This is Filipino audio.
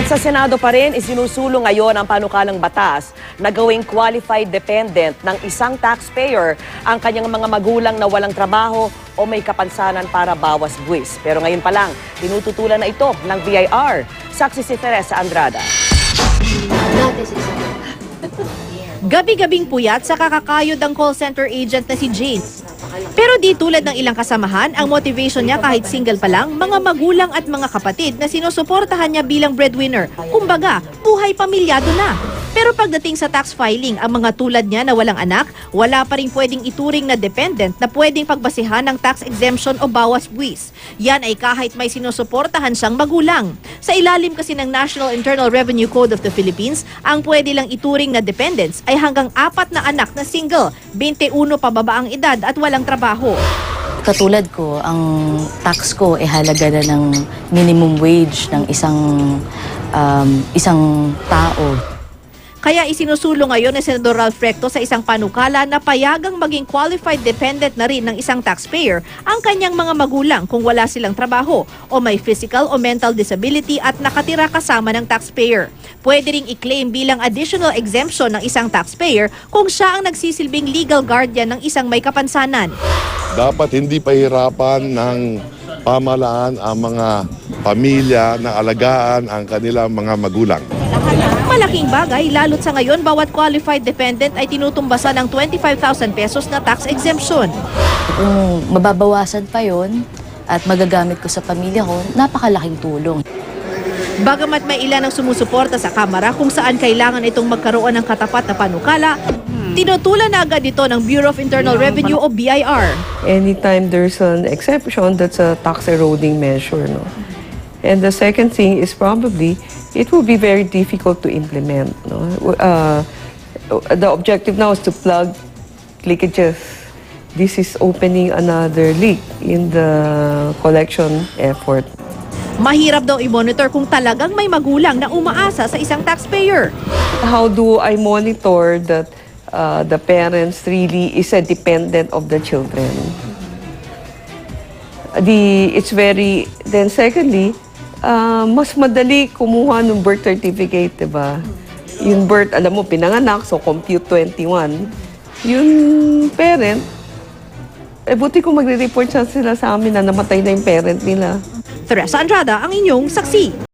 At sa Senado pa rin, isinusulong ngayon ang panukalang batas na gawing qualified dependent ng isang taxpayer ang kanyang mga magulang na walang trabaho o may kapansanan para bawas buwis. Pero ngayon pa lang, tinututulan na ito ng BIR. Saksi si Teresa Andrada. Gabi-gabing puyat sa kakakayod ang call center agent na si James. Pero di tulad ng ilang kasamahan, ang motivation niya kahit single pa lang, mga magulang at mga kapatid na sinusuportahan niya bilang breadwinner. Kumbaga, buhay pamilyado na. Pero pagdating sa tax filing, ang mga tulad niya na walang anak, wala pa rin pwedeng ituring na dependent na pwedeng pagbasihan ng tax exemption o bawas buwis. Yan ay kahit may sinusuportahan siyang magulang. Sa ilalim kasi ng National Internal Revenue Code of the Philippines, ang pwede lang ituring na dependents ay hanggang 4 na anak na single, 21 pababa ang edad at walang trabaho. Katulad ko, ang tax ko ay halaga na ng minimum wage ng isang tao. Kaya isinusulong ngayon ni Senador Ralph Recto sa isang panukala na payagang maging qualified dependent na rin ng isang taxpayer ang kanyang mga magulang kung wala silang trabaho o may physical o mental disability at nakatira kasama ng taxpayer. Pwede ring i-claim bilang additional exemption ng isang taxpayer kung siya ang nagsisilbing legal guardian ng isang may kapansanan. Dapat hindi pahirapan ng pamahalaan ang mga pamilya na alagaan ang kanilang mga magulang. Malaking bagay, lalo't sa ngayon bawat qualified dependent ay tinutumbasan ng 25,000 pesos na tax exemption. Kung mababawasan pa yon at magagamit ko sa pamilya ko, napakalaking tulong. Bagamat may ilan ang sumusuporta sa Kamara kung saan kailangan itong magkaroon ng katapat na panukala, tinutulan na agad ito ng Bureau of Internal Revenue o BIR. Anytime there's an exception, that's a tax eroding measure, no? And the second thing is probably it will be very difficult to implement, no? The objective now is to plug leakages. This is opening another leak in the collection effort. Mahirap daw i-monitor kung talagang may magulang na umaasa sa isang taxpayer. How do I monitor that the parents really is a dependent of the children? Then secondly, mas madali kumuha ng birth certificate, diba? Yung birth, alam mo, pinanganak, so compute 21. Yung parent, buti kung magre-report sila sa amin na namatay na yung parent nila. Teresa Andrada, ang inyong saksi.